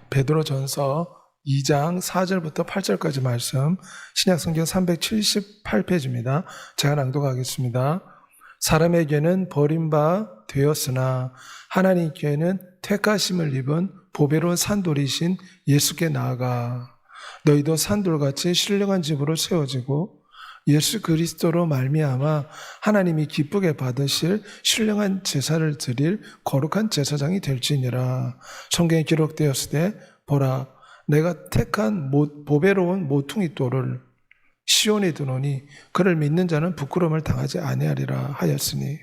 베드로전서 2장 4절부터 8절까지 말씀, 신약성경 378페이지입니다. 제가 낭독하겠습니다. 사람에게는 버림바 되었으나 하나님께는 택하심을 입은 보배로운 산돌이신 예수께 나아가 너희도 산돌같이 신령한 집으로 세워지고 예수 그리스도로 말미암아 하나님이 기쁘게 받으실 신령한 제사를 드릴 거룩한 제사장이 될지니라. 성경에 기록되었을 때 보라 내가 택한 보배로운 모퉁이 돌을 시온에 두노니 그를 믿는 자는 부끄러움을 당하지 아니하리라 하였으니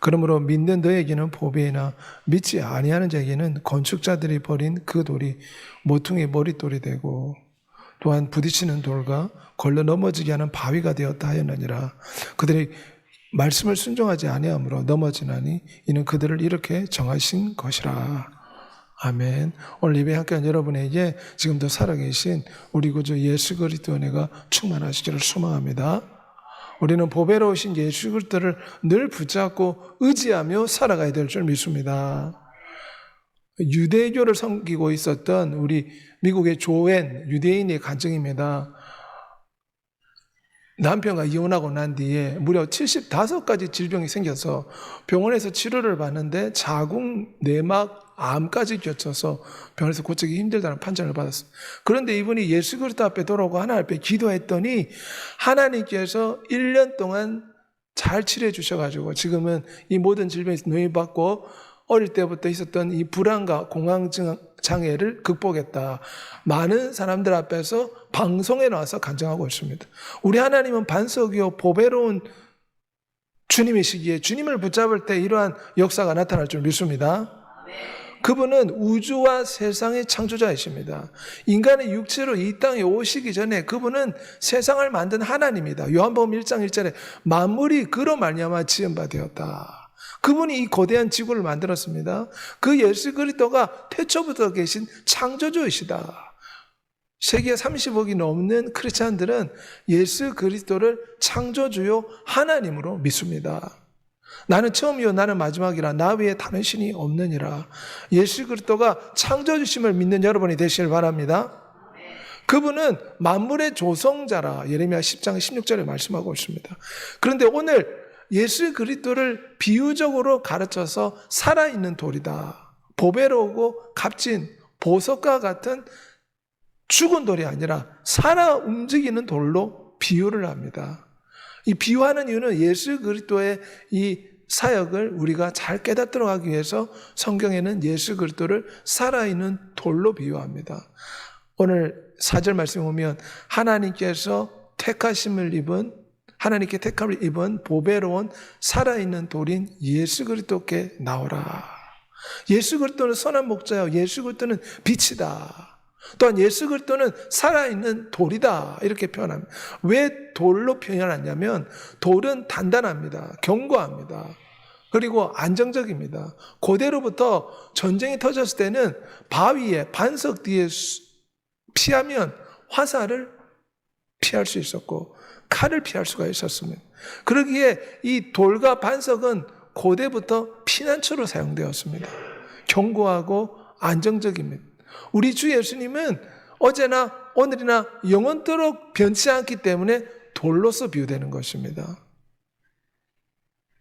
그러므로 믿는 너에게는 보배이나 믿지 아니하는 자에게는 건축자들이 버린 그 돌이 모퉁이 머릿돌이 되고 또한 부딪히는 돌과 걸려 넘어지게 하는 바위가 되었다 하였느니라. 그들이 말씀을 순종하지 아니하므로 넘어지나니 이는 그들을 이렇게 정하신 것이라. 아멘. 오늘 예배 함께한 여러분에게 지금도 살아계신 우리 구주 예수 그리스도 은혜가 충만하시기를 소망합니다. 우리는 보배로우신 예수 그리스도를 늘 붙잡고 의지하며 살아가야 될 줄 믿습니다. 유대교를 섬기고 있었던 우리 미국의 조앤 유대인의 간증입니다. 남편과 이혼하고 난 뒤에 무려 75가지 질병이 생겨서 병원에서 치료를 받는데 자궁 내막 암까지 겹쳐서 병원에서 고치기 힘들다는 판정을 받았습니다. 그런데 이분이 예수 그리스도 앞에 돌아오고 하나님 앞에 기도했더니 하나님께서 1년 동안 잘 치료해 주셔가지고 지금은 이 모든 질병에서 노예받고 어릴 때부터 있었던 이 불안과 공황장애를 극복했다. 많은 사람들 앞에서 방송에 나와서 간증하고 있습니다. 우리 하나님은 반석이요 보배로운 주님이시기에 주님을 붙잡을 때 이러한 역사가 나타날 줄 믿습니다. 그분은 우주와 세상의 창조자이십니다. 인간의 육체로 이 땅에 오시기 전에 그분은 세상을 만든 하나님이다. 요한복음 1장 1절에 만물이 그로 말미암아 지은 바 되었다. 그분이 이 거대한 지구를 만들었습니다. 그 예수 그리스도가 태초부터 계신 창조주이시다. 세계 30억이 넘는 크리스찬들은 예수 그리스도를 창조주요 하나님으로 믿습니다. 나는 처음이요 나는 마지막이라 나 외에 다른 신이 없느니라. 예수 그리스도가 창조주심을 믿는 여러분이 되시길 바랍니다. 그분은 만물의 조성자라 예레미야 10장 16절에 말씀하고 있습니다. 그런데 오늘 예수 그리스도를 비유적으로 가르쳐서 살아있는 돌이다. 보배로우고 값진 보석과 같은 죽은 돌이 아니라 살아 움직이는 돌로 비유를 합니다. 이 비유하는 이유는 예수 그리스도의 이 사역을 우리가 잘 깨닫도록 하기 위해서 성경에는 예수 그리스도를 살아있는 돌로 비유합니다. 오늘 4절 말씀에 보면 하나님께서 하나님께 택함을 입은 보배로운 살아있는 돌인 예수 그리스도께 나오라. 예수 그리스도는 선한 목자요 예수 그리스도는 빛이다. 또한 예수 그리스도는 살아있는 돌이다 이렇게 표현합니다. 왜 돌로 표현하냐면 돌은 단단합니다. 견고합니다. 그리고 안정적입니다. 고대로부터 전쟁이 터졌을 때는 바위에 반석 뒤에 피하면 화살을 피할 수 있었고 칼을 피할 수가 있었습니다. 그러기에 이 돌과 반석은 고대부터 피난처로 사용되었습니다. 견고하고 안정적입니다. 우리 주 예수님은 어제나 오늘이나 영원토록 변치 않기 때문에 돌로서 비유되는 것입니다.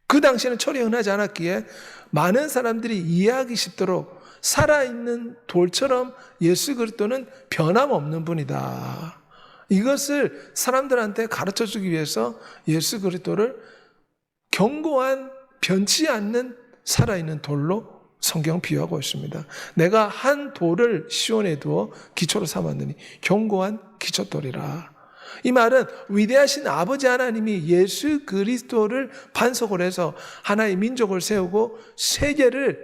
그 당시에는 철이 흔하지 않았기에 많은 사람들이 이해하기 쉽도록 살아있는 돌처럼 예수 그리스도는 변함없는 분이다. 이것을 사람들한테 가르쳐주기 위해서 예수 그리스도를 견고한 변치 않는 살아있는 돌로 성경 비유하고 있습니다. 내가 한 돌을 시온에 두어 기초로 삼았느니 견고한 기초돌이라. 이 말은 위대하신 아버지 하나님이 예수 그리스도를 반석으로 해서 하나의 민족을 세우고 세계를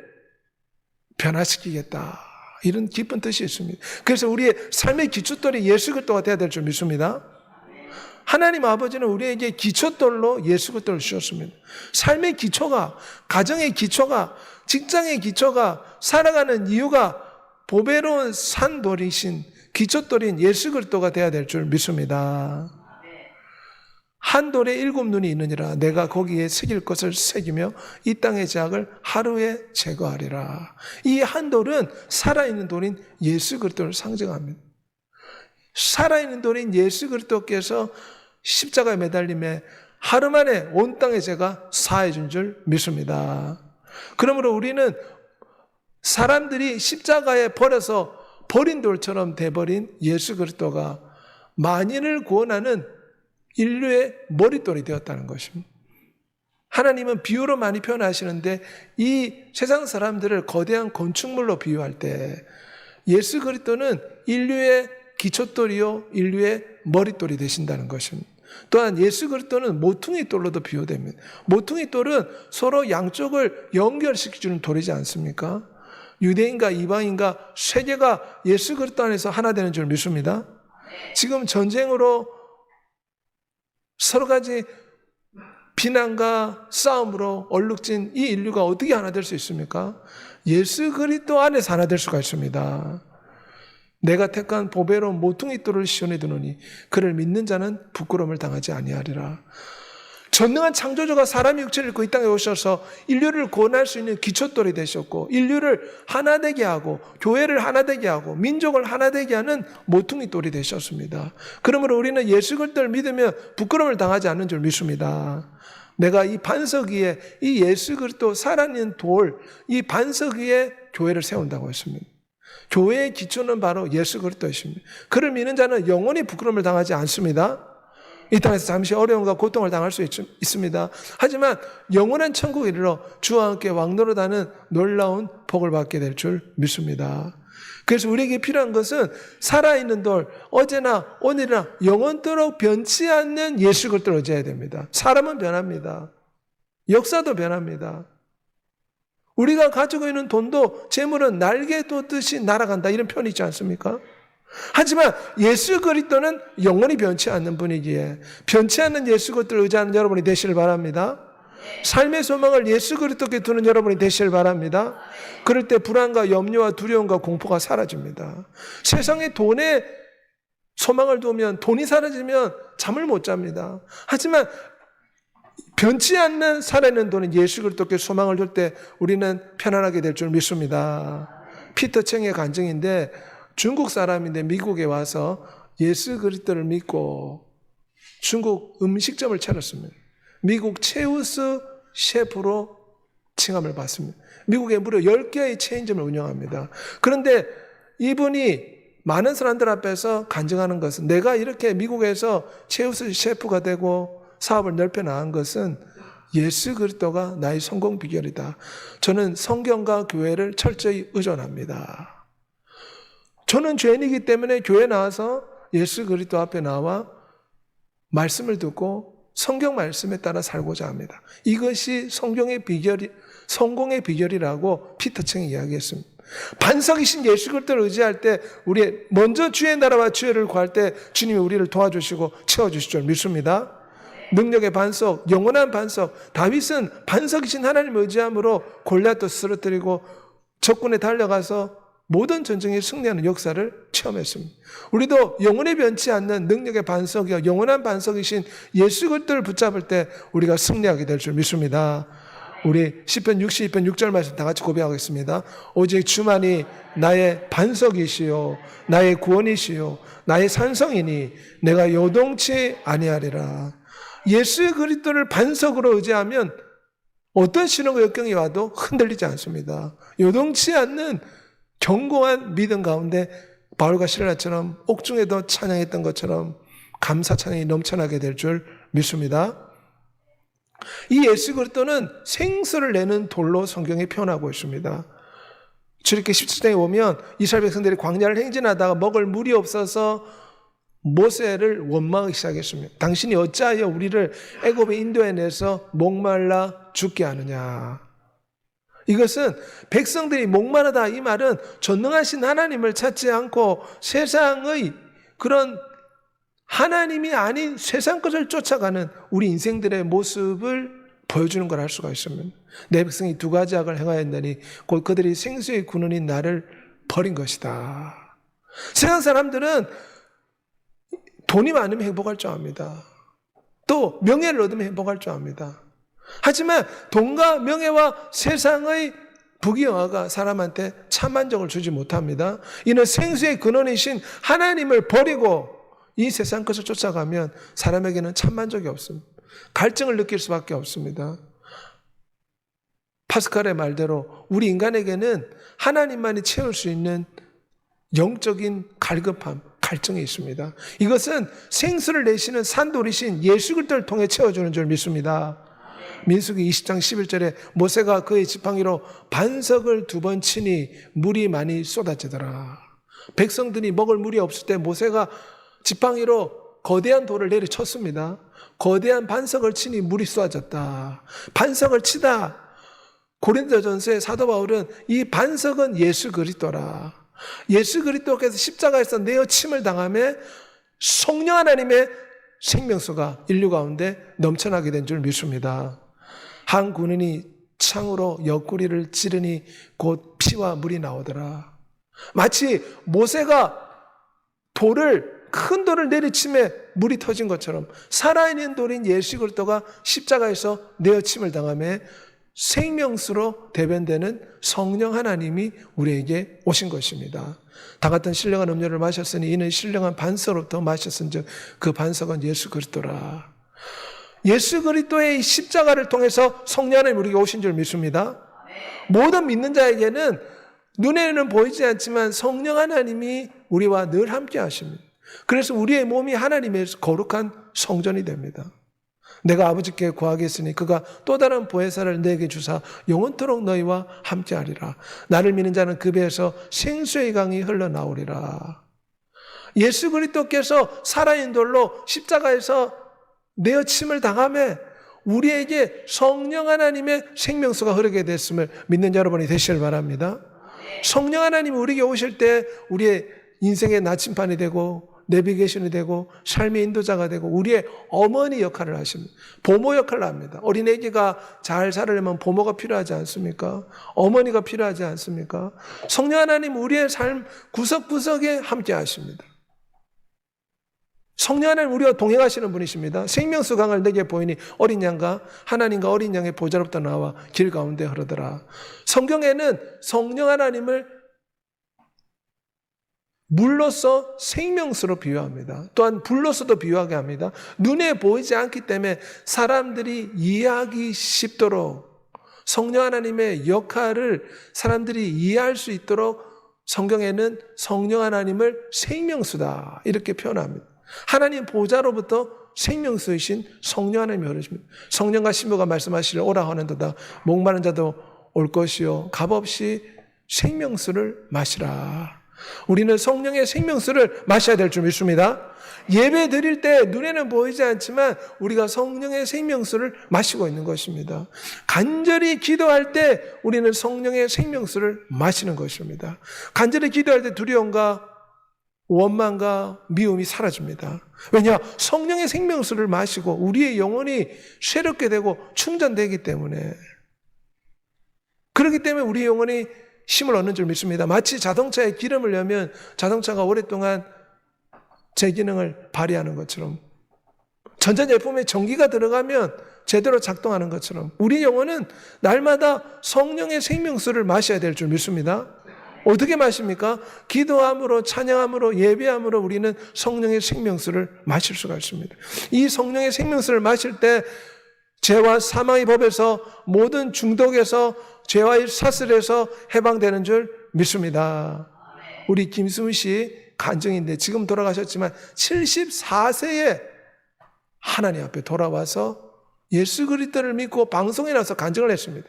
변화시키겠다. 이런 깊은 뜻이 있습니다. 그래서 우리의 삶의 기초돌이 예수 그리스도가 되어야 될 줄 믿습니다. 하나님 아버지는 우리에게 기초돌로 예수 그리스도를 주셨습니다. 삶의 기초가, 가정의 기초가, 직장의 기초가, 살아가는 이유가 보배로운 산돌이신 기초돌인 예수 그리스도가 되어야 될 줄 믿습니다. 한 돌에 7눈이 있느니라. 내가 거기에 새길 것을 새기며 이 땅의 죄악을 하루에 제거하리라. 이 한 돌은 살아있는 돌인 예수 그리스도를 상징합니다. 살아있는 돌인 예수 그리스도께서 십자가에 매달림에 하루 만에 온 땅의 죄가 사해 준 줄 믿습니다. 그러므로 우리는 사람들이 십자가에 버려서 버린 돌처럼 돼버린 예수 그리스도가 만인을 구원하는 인류의 머릿돌이 되었다는 것입니다. 하나님은 비유로 많이 표현하시는데 이 세상 사람들을 거대한 건축물로 비유할 때 예수 그리스도는 인류의 기초돌이요 인류의 머릿돌이 되신다는 것입니다. 또한 예수 그리스도는 모퉁이 돌로도 비유됩니다. 모퉁이 돌은 서로 양쪽을 연결시켜주는 돌이지 않습니까? 유대인과 이방인과 세계가 예수 그리스도 안에서 하나 되는 줄 믿습니다. 지금 전쟁으로 서로 가지 비난과 싸움으로 얼룩진 이 인류가 어떻게 하나 될 수 있습니까? 예수 그리스도 안에서 하나 될 수가 있습니다. 내가 택한 보배로운 모퉁이 돌을 시온에 두노니 그를 믿는 자는 부끄러움을 당하지 아니하리라. 전능한 창조주가 사람의 육체를 입고 이 땅에 오셔서 인류를 구원할 수 있는 기초돌이 되셨고 인류를 하나 되게 하고 교회를 하나 되게 하고 민족을 하나 되게 하는 모퉁이 돌이 되셨습니다. 그러므로 우리는 예수 그리스도를 믿으면 부끄러움을 당하지 않는 줄 믿습니다. 내가 이 반석 위에 이 예수 그리스도 살아있는 돌, 이 반석 위에 교회를 세운다고 했습니다. 교회의 기초는 바로 예수 그리스도이십니다. 그를 믿는 자는 영원히 부끄러움을 당하지 않습니다. 이 땅에서 잠시 어려움과 고통을 당할 수 있습니다. 하지만 영원한 천국에 이르러 주와 함께 왕노릇하는 놀라운 복을 받게 될 줄 믿습니다. 그래서 우리에게 필요한 것은 살아있는 돌, 어제나 오늘이나 영원토록 변치 않는 예수 그리스도를 의지해야 됩니다. 사람은 변합니다. 역사도 변합니다. 우리가 가지고 있는 돈도 재물은 날개 돋듯이 날아간다 이런 표현이 있지 않습니까? 하지만 예수 그리스도는 영원히 변치 않는 분이기에 변치 않는 예수 그리스도를 의지하는 여러분이 되시길 바랍니다. 삶의 소망을 예수 그리스도께 두는 여러분이 되시길 바랍니다. 그럴 때 불안과 염려와 두려움과 공포가 사라집니다. 세상에 돈에 소망을 두면 돈이 사라지면 잠을 못 잡니다. 하지만 변치 않는 살아있는 돈은 예수 그리스도께 소망을 둘 때 우리는 편안하게 될 줄 믿습니다. 피터 챙의 간증인데 중국 사람인데 미국에 와서 예수 그리스도를 믿고 중국 음식점을 차렸습니다. 미국 최우수 셰프로 칭함을 받습니다. 미국에 무려 10개의 체인점을 운영합니다. 그런데 이분이 많은 사람들 앞에서 간증하는 것은 내가 이렇게 미국에서 최우수 셰프가 되고 사업을 넓혀 나간 것은 예수 그리스도가 나의 성공 비결이다. 저는 성경과 교회를 철저히 의존합니다. 저는 죄인이기 때문에 교회 나와서 예수 그리스도 앞에 나와 말씀을 듣고 성경 말씀에 따라 살고자 합니다. 이것이 성경의 비결이, 성공의 비결이라고 피터청이 이야기했습니다. 반석이신 예수 그리스도를 의지할 때 우리 먼저 주의 나라와 주의를 구할 때 주님이 우리를 도와주시고 채워주실 줄 믿습니다. 능력의 반석, 영원한 반석. 다윗은 반석이신 하나님을 의지함으로 골리앗도 쓰러뜨리고 적군에 달려가서 모든 전쟁에 승리하는 역사를 체험했습니다. 우리도 영원히 변치 않는 능력의 반석이요 영원한 반석이신 예수 그리스도를 붙잡을 때 우리가 승리하게 될 줄 믿습니다. 우리 시편 62편 6절 말씀 다 같이 고백하겠습니다. 오직 주만이 나의 반석이시요 나의 구원이시요 나의 산성이니 내가 요동치 아니하리라. 예수 그리스도를 반석으로 의지하면 어떤 신호가 역경이 와도 흔들리지 않습니다. 요동치 않는 견고한 믿음 가운데 바울과 실라처럼 옥중에도 찬양했던 것처럼 감사 찬양이 넘쳐나게 될 줄 믿습니다. 이 예수 그리스도는 생수를 내는 돌로 성경에 표현하고 있습니다. 출애굽기 17장에 보면 이스라엘 백성들이 광야를 행진하다가 먹을 물이 없어서 모세를 원망하기 시작했습니다. 당신이 어찌하여 우리를 애굽에 인도해내서 목말라 죽게 하느냐. 이것은 백성들이 목마르다 이 말은 전능하신 하나님을 찾지 않고 세상의 그런 하나님이 아닌 세상 것을 쫓아가는 우리 인생들의 모습을 보여주는 걸 알 수가 있습니다. 내 백성이 두 가지 악을 행하였나니 곧 그들이 생수의 근원인 나를 버린 것이다. 세상 사람들은 돈이 많으면 행복할 줄 압니다. 또 명예를 얻으면 행복할 줄 압니다. 하지만 돈과 명예와 세상의 부귀영화가 사람한테 참 만족을 주지 못합니다. 이는 생수의 근원이신 하나님을 버리고 이 세상 것을 쫓아가면 사람에게는 참 만족이 없습니다. 갈증을 느낄 수밖에 없습니다. 파스칼의 말대로 우리 인간에게는 하나님만이 채울 수 있는 영적인 갈급함, 갈증이 있습니다. 이것은 생수를 내시는 산돌이신 예수 그리스도를 통해 채워주는 줄 믿습니다. 민수기 20장 11절에 모세가 그의 지팡이로 반석을 2번 치니 물이 많이 쏟아지더라. 백성들이 먹을 물이 없을 때 모세가 지팡이로 거대한 돌을 내리쳤습니다. 거대한 반석을 치니 물이 쏟아졌다. 반석을 치다. 고린도전서의 사도 바울은 이 반석은 예수 그리스도라. 예수 그리스도께서 십자가에서 내어 침을 당하며 성령 하나님의 생명수가 인류 가운데 넘쳐나게 된 줄 믿습니다. 한 군인이 창으로 옆구리를 찌르니 곧 피와 물이 나오더라. 마치 모세가 큰 돌을 내리침에 물이 터진 것처럼 살아있는 돌인 예수 그리스도가 십자가에서 내어 침을 당하며 생명수로 대변되는 성령 하나님이 우리에게 오신 것입니다. 다 같은 신령한 음료를 마셨으니 이는 신령한 반석으로부터 마셨은즉 그 반석은 예수 그리스도라. 예수 그리스도의 십자가를 통해서 성령 하나님 우리에게 오신 줄 믿습니다. 모든 믿는 자에게는 눈에는 보이지 않지만 성령 하나님이 우리와 늘 함께 하십니다. 그래서 우리의 몸이 하나님의 거룩한 성전이 됩니다. 내가 아버지께 구하겠으니 그가 또 다른 보혜사를 내게 주사 영원토록 너희와 함께하리라. 나를 믿는 자는 그 배에서 생수의 강이 흘러나오리라. 예수 그리스도께서 살아있는 돌로 십자가에서 내어 침을 당하며 우리에게 성령 하나님의 생명수가 흐르게 됐음을 믿는 여러분이 되시길 바랍니다. 성령 하나님이 우리에게 오실 때 우리의 인생의 나침반이 되고 내비게이션이 되고 삶의 인도자가 되고 우리의 어머니 역할을 하십니다. 보모 역할을 합니다. 어린애기가 잘 살려면 보모가 필요하지 않습니까? 어머니가 필요하지 않습니까? 성령 하나님 우리의 삶 구석구석에 함께 하십니다. 성령 하나님 우리와 동행하시는 분이십니다. 생명수 강을 내게 보이니 어린 양과 하나님과 어린 양의 보좌로부터 나와 길 가운데 흐르더라. 성경에는 성령 하나님을 물로서 생명수로 비유합니다. 또한 불로서도 비유하게 합니다. 눈에 보이지 않기 때문에 사람들이 이해하기 쉽도록 성령 하나님의 역할을 사람들이 이해할 수 있도록 성경에는 성령 하나님을 생명수다 이렇게 표현합니다. 하나님 보좌로부터 생명수이신 성령 하나님이 흐르십니다. 성령과 신부가 말씀하시기를 오라 하는도다 목마른 자도 올 것이요 값없이 생명수를 마시라. 우리는 성령의 생명수를 마셔야 될 줄 믿습니다. 예배 드릴 때 눈에는 보이지 않지만 우리가 성령의 생명수를 마시고 있는 것입니다. 간절히 기도할 때 우리는 성령의 생명수를 마시는 것입니다. 간절히 기도할 때 두려움과 원망과 미움이 사라집니다. 왜냐? 성령의 생명수를 마시고 우리의 영혼이 새롭게 되고 충전되기 때문에 그렇기 때문에 우리의 영혼이 힘을 얻는 줄 믿습니다. 마치 자동차에 기름을 넣으면 자동차가 오랫동안 제 기능을 발휘하는 것처럼 전자제품에 전기가 들어가면 제대로 작동하는 것처럼 우리 영혼은 날마다 성령의 생명수를 마셔야 될 줄 믿습니다. 어떻게 마십니까? 기도함으로 찬양함으로 예배함으로 우리는 성령의 생명수를 마실 수가 있습니다. 이 성령의 생명수를 마실 때 죄와 사망의 법에서 모든 중독에서 죄와의 사슬에서 해방되는 줄 믿습니다. 우리 김수미 씨 간증인데 지금 돌아가셨지만 74세에 하나님 앞에 돌아와서 예수 그리스도를 믿고 방송에 나와서 간증을 했습니다.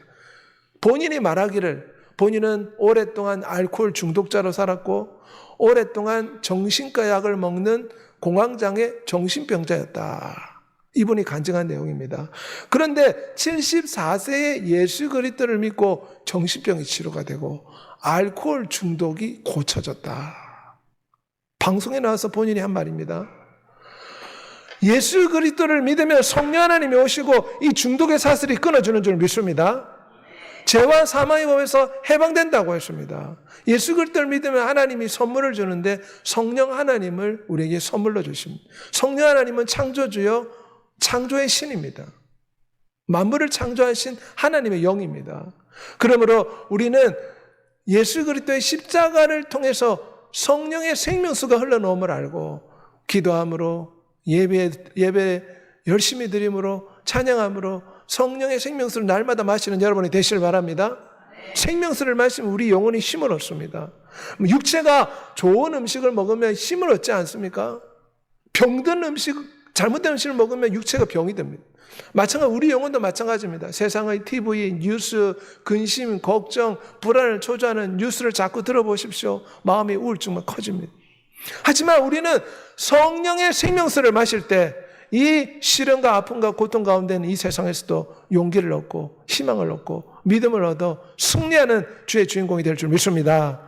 본인이 말하기를 본인은 오랫동안 알코올 중독자로 살았고 오랫동안 정신과 약을 먹는 공황장애 정신병자였다. 이분이 간증한 내용입니다. 그런데 74세에 예수 그리스도를 믿고 정신병이 치료가 되고 알코올 중독이 고쳐졌다. 방송에 나와서 본인이 한 말입니다. 예수 그리스도를 믿으면 성령 하나님이 오시고 이 중독의 사슬이 끊어주는 줄 믿습니다. 죄와 사망의 법에서 해방된다고 했습니다. 예수 그리스도를 믿으면 하나님이 선물을 주는데 성령 하나님을 우리에게 선물로 주십니다. 성령 하나님은 창조주요 창조의 신입니다. 만물을 창조하신 하나님의 영입니다. 그러므로 우리는 예수 그리스도의 십자가를 통해서 성령의 생명수가 흘러나옴을 알고 기도함으로 예배 열심히 드림으로 찬양함으로 성령의 생명수를 날마다 마시는 여러분이 되시길 바랍니다. 생명수를 마시면 우리 영혼이 힘을 얻습니다. 육체가 좋은 음식을 먹으면 힘을 얻지 않습니까? 병든 음식, 잘못된 음식을 먹으면 육체가 병이 됩니다. 마찬가지로 우리 영혼도 마찬가지입니다. 세상의 TV, 뉴스, 근심, 걱정, 불안을 초조하는 뉴스를 자꾸 들어보십시오. 마음의 우울증만 커집니다. 하지만 우리는 성령의 생명수를 마실 때 이 시련과 아픔과 고통 가운데는 이 세상에서도 용기를 얻고 희망을 얻고 믿음을 얻어 승리하는 주의 주인공이 될 줄 믿습니다.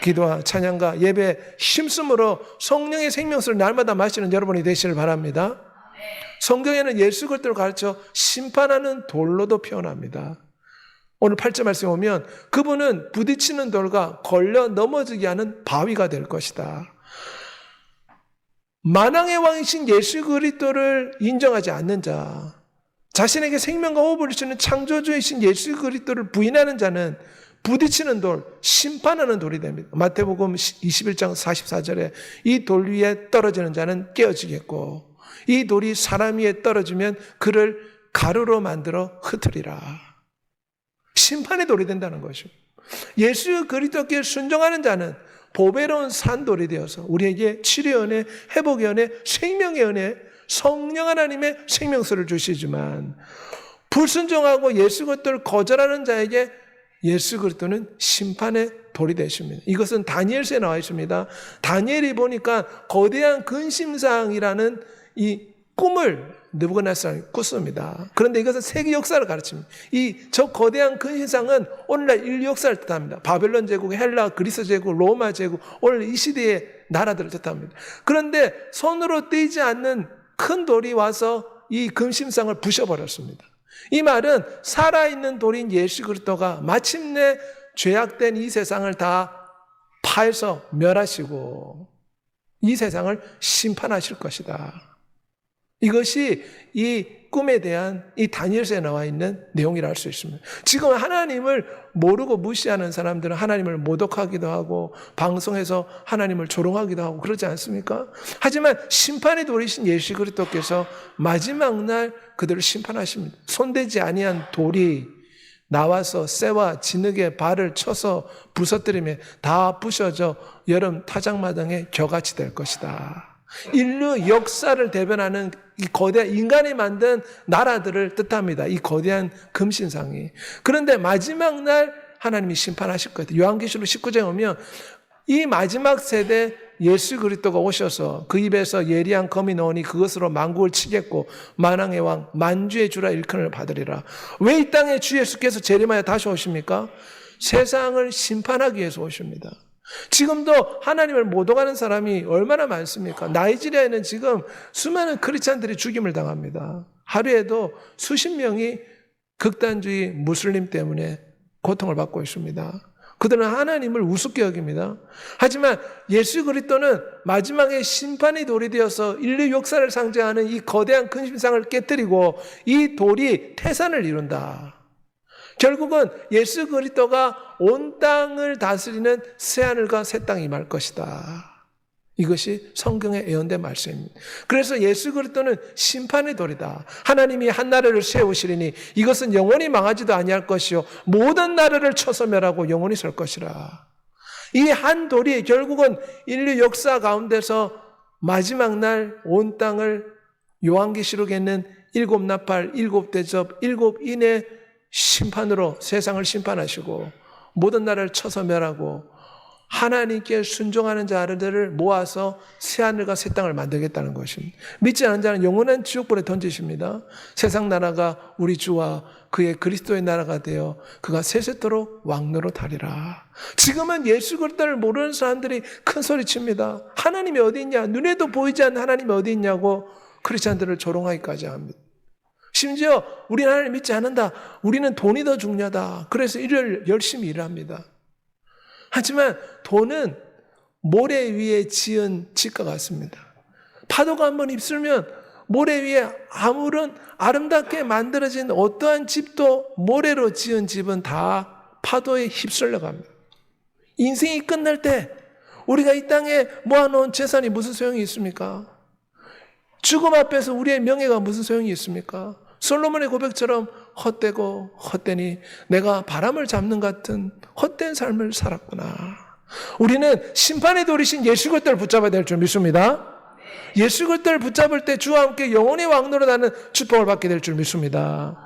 기도와 찬양과 예배 힘쓰므로 성령의 생명수를 날마다 마시는 여러분이 되시길 바랍니다. 성경에는 예수 그리스도를 가르쳐 심판하는 돌로도 표현합니다. 오늘 8절 말씀에 오면 그분은 부딪히는 돌과 걸려 넘어지게 하는 바위가 될 것이다. 만왕의 왕이신 예수 그리스도를 인정하지 않는 자, 자신에게 생명과 호흡을 주시는 창조주이신 예수 그리스도를 부인하는 자는 부딪히는 돌, 심판하는 돌이 됩니다. 마태복음 21장 44절에 이 돌 위에 떨어지는 자는 깨어지겠고 이 돌이 사람 위에 떨어지면 그를 가루로 만들어 흩으리라. 심판의 돌이 된다는 것이죠. 예수 그리스도께 순종하는 자는 보배로운 산돌이 되어서 우리에게 치료의 은혜, 회복의 은혜, 생명의 은혜, 성령 하나님의 생명수를 주시지만 불순종하고 예수 그리스도를 거절하는 자에게 예수 그리스도는 심판의 돌이 되십니다. 이것은 다니엘서에 나와 있습니다. 다니엘이 보니까 거대한 근심상이라는 이 꿈을 느부갓네살이 꿨습니다. 그런데 이것은 세계 역사를 가르칩니다. 저 거대한 근심상은 오늘날 인류 역사를 뜻합니다. 바벨론 제국, 헬라, 그리스 제국, 로마 제국, 오늘 이 시대의 나라들을 뜻합니다. 그런데 손으로 떼지 않는 큰 돌이 와서 이 근심상을 부셔버렸습니다. 이 말은 살아있는 돌인 예수 그리스도가 마침내 죄악된 이 세상을 다 파해서 멸하시고 이 세상을 심판하실 것이다. 이것이 이 꿈에 대한 이 다니엘서에 나와 있는 내용이라 할 수 있습니다. 지금 하나님을 모르고 무시하는 사람들은 하나님을 모독하기도 하고 방송에서 하나님을 조롱하기도 하고 그러지 않습니까? 하지만 심판의 돌이신 예수 그리스도께서 마지막 날 그들을 심판하십니다. 손대지 아니한 돌이 나와서 쇠와 진흙에 발을 쳐서 부서뜨리며 다 부셔져 여름 타작마당에 겨같이 될 것이다. 인류 역사를 대변하는 이 거대한 인간이 만든 나라들을 뜻합니다. 이 거대한 금신상이. 그런데 마지막 날 하나님이 심판하실 거예요. 요한계시록 19장에 오면 이 마지막 세대 예수 그리스도가 오셔서 그 입에서 예리한 검이 나오니 그것으로 만국을 치겠고 만왕의 왕 만주의 주라 일컬음을 받으리라. 왜 이 땅에 주 예수께서 재림하여 다시 오십니까? 세상을 심판하기 위해서 오십니다. 지금도 하나님을 모독하는 사람이 얼마나 많습니까? 나이지리아에는 지금 수많은 크리스찬들이 죽임을 당합니다. 하루에도 수십 명이 극단주의 무슬림 때문에 고통을 받고 있습니다. 그들은 하나님을 우습게 여깁니다. 하지만 예수 그리스도는 마지막에 심판의 돌이 되어서 인류 역사를 상징하는 이 거대한 근심상을 깨뜨리고 이 돌이 태산을 이룬다. 결국은 예수 그리스도가 온 땅을 다스리는 새하늘과 새 땅이 임할 것이다. 이것이 성경의 예언된 말씀입니다. 그래서 예수 그리스도는 심판의 돌이다. 하나님이 한 나라를 세우시리니 이것은 영원히 망하지도 아니할 것이요 모든 나라를 쳐서 멸하고 영원히 설 것이라. 이 한 돌이 결국은 인류 역사 가운데서 마지막 날 온 땅을 요한계시록에는 7 나팔, 7 대접, 7 인의 심판으로 세상을 심판하시고 모든 나라를 쳐서 멸하고 하나님께 순종하는 자들을 모아서 새하늘과 새 땅을 만들겠다는 것입니다. 믿지 않는 자는 영원한 지옥불에 던지십니다. 세상 나라가 우리 주와 그의 그리스도의 나라가 되어 그가 세세토록 왕노릇하리라. 지금은 예수 그리스도를 모르는 사람들이 큰 소리 칩니다. 하나님이 어디 있냐? 눈에도 보이지 않는 하나님이 어디 있냐고 크리스찬들을 조롱하기까지 합니다. 심지어 우리는 하나님 믿지 않는다. 우리는 돈이 더 중요하다. 그래서 일을 열심히 일합니다. 하지만 돈은 모래 위에 지은 집과 같습니다. 파도가 한번 휩쓸면 모래 위에 아무런 아름답게 만들어진 어떠한 집도 모래로 지은 집은 다 파도에 휩쓸려 갑니다. 인생이 끝날 때 우리가 이 땅에 모아놓은 재산이 무슨 소용이 있습니까? 죽음 앞에서 우리의 명예가 무슨 소용이 있습니까? 솔로몬의 고백처럼 헛되고 헛되니 내가 바람을 잡는 같은 헛된 삶을 살았구나. 우리는 심판의 돌이신 예수 그리스도를 붙잡아야 될 줄 믿습니다. 예수 그리스도를 붙잡을 때 주와 함께 영원히 왕노릇하는 축복을 받게 될 줄 믿습니다.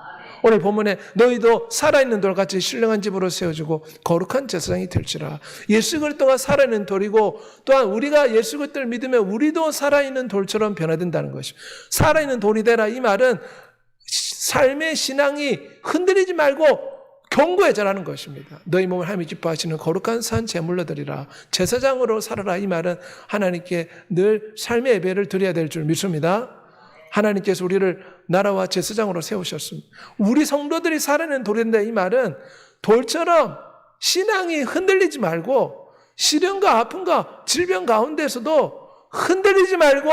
오늘 본문에 너희도 살아있는 돌같이 신령한 집으로 세워지고 거룩한 제사장이 될지라. 예수 그리스도가 살아있는 돌이고 또한 우리가 예수 그리스도를 믿으면 우리도 살아있는 돌처럼 변화된다는 것입니다. 살아있는 돌이 되라 이 말은 삶의 신앙이 흔들리지 말고 견고해져라는 것입니다. 너희 몸을 하나님이 기뻐하시는 거룩한 산 제물로 드리라. 제사장으로 살아라 이 말은 하나님께 늘 삶의 예배를 드려야 될 줄 믿습니다. 하나님께서 우리를 나라와 제사장으로 세우셨습니다. 우리 성도들이 살아있는 돌인데 이 말은 돌처럼 신앙이 흔들리지 말고 시련과 아픔과 질병 가운데서도 흔들리지 말고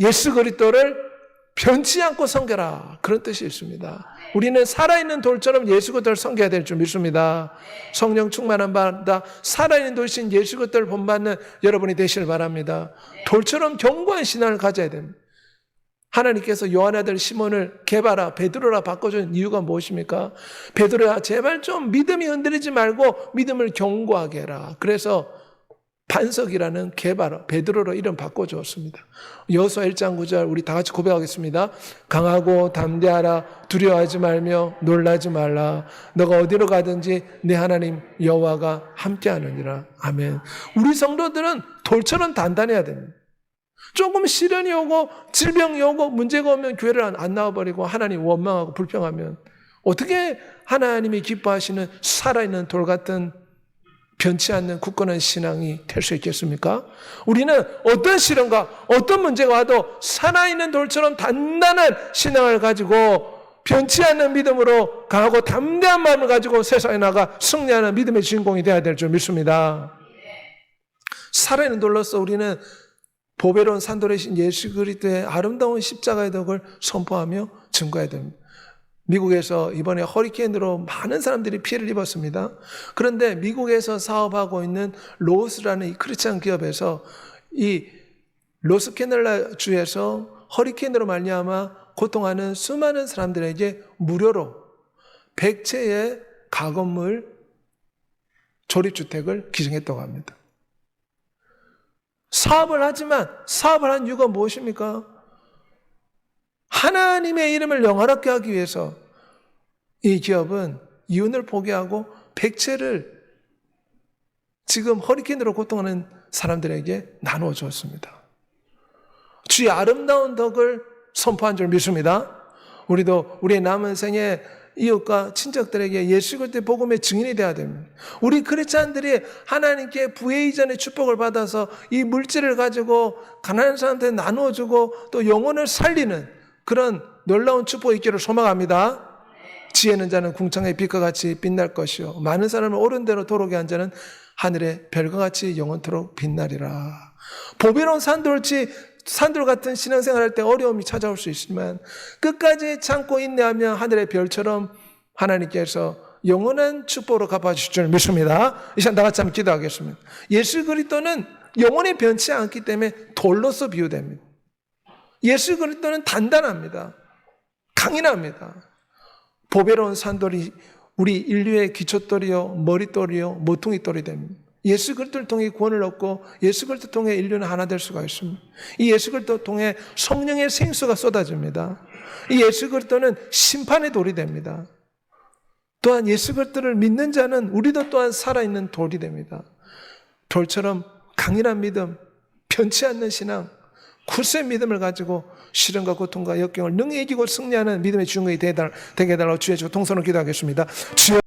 예수 그리스도를 변치 않고 섬겨라. 그런 뜻이 있습니다. 우리는 살아있는 돌처럼 예수 그리스도를 섬겨야 될 줄 믿습니다. 성령 충만한 바다 살아있는 돌이신 예수 그리스도를 본받는 여러분이 되시길 바랍니다. 돌처럼 견고한 신앙을 가져야 됩니다. 하나님께서 요한 아들 시몬을 개바라 베드로라 바꿔준 이유가 무엇입니까? 베드로야 제발 좀 믿음이 흔들리지 말고 믿음을 견고하게 해라. 그래서 반석이라는 개바라 베드로로 이름 바꿔주었습니다. 여호수아 1장 9절 우리 다 같이 고백하겠습니다. 강하고 담대하라. 두려워하지 말며 놀라지 말라. 너가 어디로 가든지 내 하나님 여호와가 함께하느니라. 아멘. 우리 성도들은 돌처럼 단단해야 됩니다. 조금 시련이 오고 질병이 오고 문제가 오면 교회를 안 나와버리고 하나님 원망하고 불평하면 어떻게 하나님이 기뻐하시는 살아있는 돌 같은 변치 않는 굳건한 신앙이 될 수 있겠습니까? 우리는 어떤 시련과 어떤 문제가 와도 살아있는 돌처럼 단단한 신앙을 가지고 변치 않는 믿음으로 강하고 담대한 마음을 가지고 세상에 나가 승리하는 믿음의 주인공이 되어야 될 줄 믿습니다. 살아있는 돌로서 우리는 보배로운 산돌이신 예수 그리스도의 아름다운 십자가의 덕을 선포하며 증거해야 됩니다. 미국에서 이번에 허리케인으로 많은 사람들이 피해를 입었습니다. 그런데 미국에서 사업하고 있는 로스라는 이 크리스찬 기업에서 이 로스캐널라 주에서 허리케인으로 말미암아 고통하는 수많은 사람들에게 무료로 100채의 가건물 조립주택을 기증했다고 합니다. 사업을 하지만 사업을 한 이유가 무엇입니까? 하나님의 이름을 영화롭게 하기 위해서 이 기업은 이윤을 포기하고 100채를 지금 허리케인으로 고통하는 사람들에게 나누어 주었습니다. 주의 아름다운 덕을 선포한 줄 믿습니다. 우리도 우리의 남은 생에 이웃과 친척들에게 예수 그리스도의 복음의 증인이 되어야 됩니다. 우리 크리스찬들이 하나님께 부의 이전의 축복을 받아서 이 물질을 가지고 가난한 사람들한테 나누어주고 또 영혼을 살리는 그런 놀라운 축복이 있기를 소망합니다. 지혜 있는 자는 궁창의 빛과 같이 빛날 것이요 많은 사람을 옳은 대로 도록게 한 자는 하늘의 별과 같이 영원토록 빛나리라. 보배로운 산돌 같은 신앙생활할 때 어려움이 찾아올 수 있지만 끝까지 참고 인내하며 하늘의 별처럼 하나님께서 영원한 축복으로 갚아주실 줄 믿습니다. 이 시간 다 같이 한번 기도하겠습니다. 예수 그리스도는 영원히 변치 않기 때문에 돌로서 비유됩니다. 예수 그리스도는 단단합니다. 강인합니다. 보배로운 산돌이 우리 인류의 기초돌이요 머릿돌이요 모퉁이돌이 됩니다. 예수 그리스도를 통해 구원을 얻고 예수 그리스도를 통해 인류는 하나 될 수가 있습니다. 이 예수 그리스도를 통해 성령의 생수가 쏟아집니다. 이 예수 그리스도는 심판의 돌이 됩니다. 또한 예수 그리스도를 믿는 자는 우리도 또한 살아있는 돌이 됩니다. 돌처럼 강인한 믿음, 변치 않는 신앙, 굳센 믿음을 가지고 시련과 고통과 역경을 능히 이기고 승리하는 믿음의 주인공이 되게 해달라고 주의 동선을 기도하겠습니다. 주여